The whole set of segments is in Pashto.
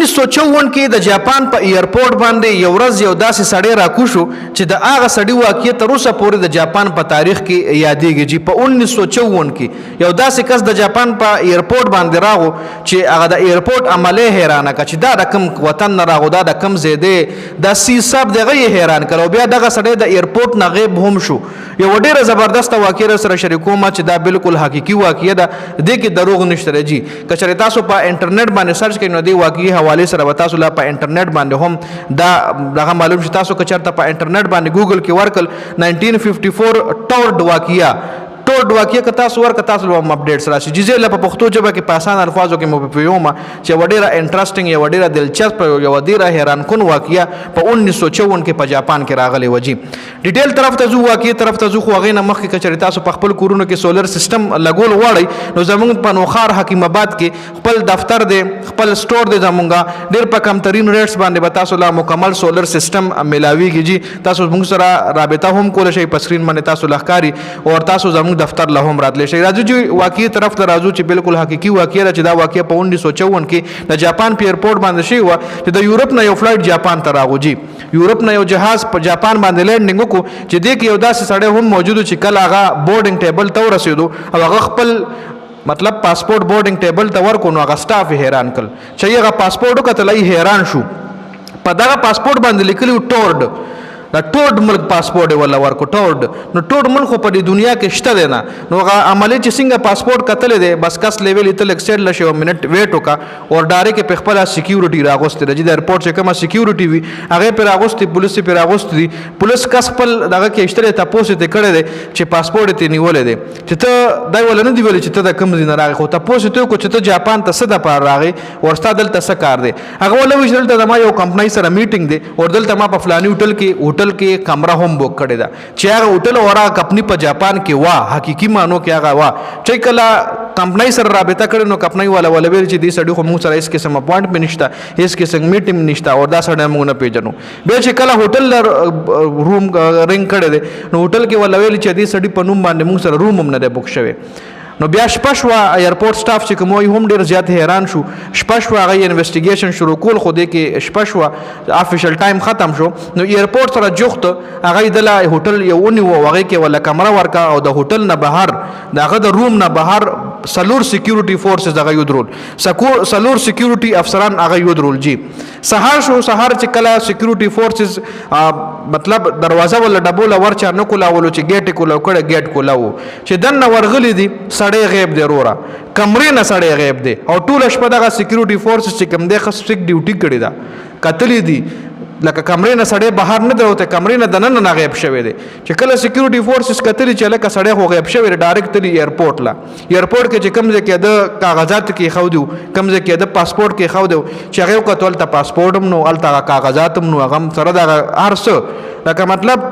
1954 کې د جاپان په ایرپورټ باندې یو ورځ یو داسې سړی راکوشو چې د هغه سړي واقعیت تر اوسه پورې د جاپان په تاریخ کې یادېږي چې په 1954 کې یو داسې کس د جاپان په ایرپورټ باندې راغو چې هغه د ایرپورټ عمله حیرانه کړه چې دا د کوم وطن نه راغو دا د کوم ځای دی دا سیساب دغه یې حیران کړ او بیا دغه سړی د ایرپورټ نه غیب هم شو یو ډیره زبردست واقعه سره شریکوم چې دا بالکل حقيقي واقعه ده دې کې دروغ نشته جی کچره تاسو په انټرنیټ باندې سرچ کړئ نو دې واقعي حواله سره تاسو لا په انټرنیټ باندې هم دا دغه معلوم شي تاسو کچرته په انټرنیټ باندې ګوګل کې ورکل 1954 ټورډ واقعیا ټورډ واقعیا که تاسو ورک تاسو هم اپډیټس راشي جزې له په پښتو ژبه کې په آسان الفاظو کې مو په یوم چې وړيره انټرېسټینګ یو وړيره دلچسپ یو وړيره حیران کن واقعیا په 1954 کې په جاپان کې راغلی وجي ډیټیل طرف ته ځو واقعي طرف ته ځو خو غینه مخکې کچره تاسو په خپل کورونو کې سولر سیستم لګول وړي نو زمونږ په نوخار حکیم آباد کې خپل دفتر دی خپل سٹور دی زمونږه ډیر په کم ترين ریټس باندې به تاسو لا مکمل سولر سیستم ملاويږي جی تاسو موږ سره رابطه هم کول شي په سکرین باندې تاسو لخکاری او تاسو زموږ دفتر له هم راتلی شي راځو چې واقعي طرف ته راځو چې بالکل حقيقي واقعي چې دا واقعي په 1954 کې د جاپان په ایرپورټ باندې شي و چې د یورپ نه یو فلایټ جاپان ته راغو جی یورپ نه یو جهاز په جاپان باندې لینډینګ وکړو چې دې کې یو داسې سړی هم موجود چې کله هغه بورډینګ ټیبل ته ورسېدو او هغه خپل مطلب پاسپورت بورډینګ ټیبل ته ورکو نو هغه سټاف حیران کړ چې هغه پاسپورت وکړل حیران شو په دغه پاسپورت باندې لیکلی ټورډ دا ټورډ ملک پاسپورت ولا ورکو ټورډ نو ټورډ ملک په دې دنیا کې شته دی نه نو هغه عملی چې څنګه پاسپورت کتل دی بس کس لیول ته لیکسټ لشه او منټ ویټ وکا او ډایرکټ په خپل سکیورټي راغوست دی د ایرپورټ چې کومه سکیورټي وي هغه پر راغوست پولیس پر راغوست دي پولیس کس خپل دغه کې اشتره تاسو ته کړی دی چې پاسپورت ته نیولې دی چې ته دای ول نه دی ویل چې ته د کوم ځای نه راغی خو تاسو ته کو چې ته جاپان ته صدا پر راغی ورستا دلته څه کار دی هغه ول ویل ته ما یو کمپنۍ سره میټینګ دی او دلته ما په فلاني هوټل کې کمره هم بوک کړی دا چې هغه هوټل اورا کمپنی په جاپان کې وا حقيقي مانو کې هغه وا چې کله کمپنۍ سره رابطه کړي نو کمپنۍ والا ویل چې دې سړي خو موږ سره هیڅ قسم اپوینټمنټ نشته هیڅ قسم میټینګ نشته او دا سړی موږ نه پیژنو بیا چې کله هوټل روم رینګ کړی دی نو هوټل کې ولا ویل چې دې سړي په نوم باندې موږ سره روم هم نه دی بوک شوی نو بیا شپشوا ایرپورټ سټاف چې کوم هم ډیر زیات حیران شو شپشوا غي انویسټیګیشن شروع کول خو دې کې شپشوا افیشل ټایم ختم شو نو ایرپورټ سره جوخت هغه د هوټل یونی و هغه کې ولا کمره ورکا او د هوټل نه بهر دغه د روم نه بهر سلور سکیورټي فورسز هغه یودرول سلور سکیورټي افسران هغه یودرول جی سهار شو سهار چې کله سکیورټي فورسز مطلب دروازه ولا ډبوله ورچا نه کولاولو چې ګیټ کولاو کړه ګیټ کولاو چې دنه ورغلی دي سړی غیب دی رورا کمرې نه سړی غیب دی او ټول شپه دغه سکیورټي فورسز چې کوم دی خاص سټریک ډیوټي کړی دا کتلې دي لکه کمرې نه سړی بهر نه دروته کمرې نه دننه نه غیب شوی دی چې کله سکیورټي فورسز کتلې چې لکه سړی خو غیب شوی ډایرکټ تلی ایرپورټ لا ایرپورټ کې چې کوم ځای کې د کاغذات کې خو دی کوم ځای کې د پاسپورت کې خو دی چې هغه کتل ته پاسپورت هم نو الته کاغذات هم نو هغه سره د هرڅ لکه مطلب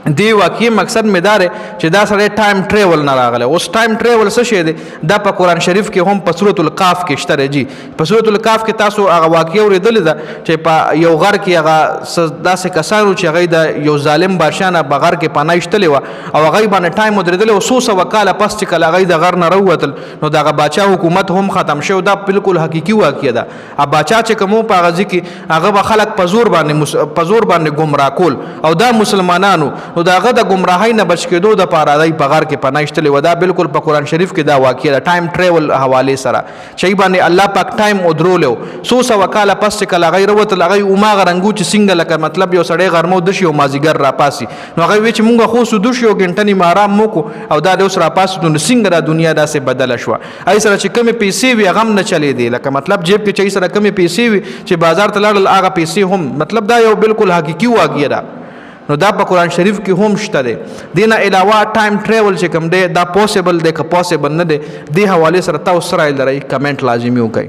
دی واقعي مقصد مدار چې دا سره ټایم ټریول نه راغله اوس ټایم ټریول څه شي دی دا په قران شریف کې هم په سورۃ القاف کې شته جی په سورۃ القاف کې تاسو هغه واقعي اوریدل دا چې په یو غر کې هغه داسې کسانو چې هغه د یو ظالم بادشاه نه بغیر کې پناهشتلی و او هغه باندې ټایم ودرېدل او 100 وکاله پس چې کله هغه د غر نه راوتل نو دا بادشاه حکومت هم ختم شو دا بالکل حقيقي واقعي ده ا بادشاه چې کوم په غزي کې هغه به خلک په زور باندې گمراه کول او دا مسلمانانو نو داغه د گمراهۍ نه بچ کېدو د پاره دای په غار کې پناهشتلی و دا بالکل په قران شریف کې دا واقعي ده ټایم ټریول حواله سره چې باندې الله پاک ټایم ودرولو 100 وکاله پس کله غیر وت لغی او ما غرنګو چې څنګه لکه مطلب یو سړی غرمو د شي او مازیګر را پاسي نو هغه وی چې مونږ خو سود شو غنټنی مارام موکو او دا د اوس را پاسو نو څنګه د دنیا داسې بدل شو ای سره چې کمی پیسې وی غم نه چلی دی لکه مطلب جیب کې چې سره کمی پیسې وی چې بازار ته لاړل هغه پیسې هم مطلب دا یو بالکل حقيقي واقعي ده نو دا په قران شریف کې هم شته دی دینه علاوه ټایم ټریول چې کوم دی دا پوسیبل دی که پوسیبل نه دی د حواله سره تاسو سره لري کمنټ لازمي وکړئ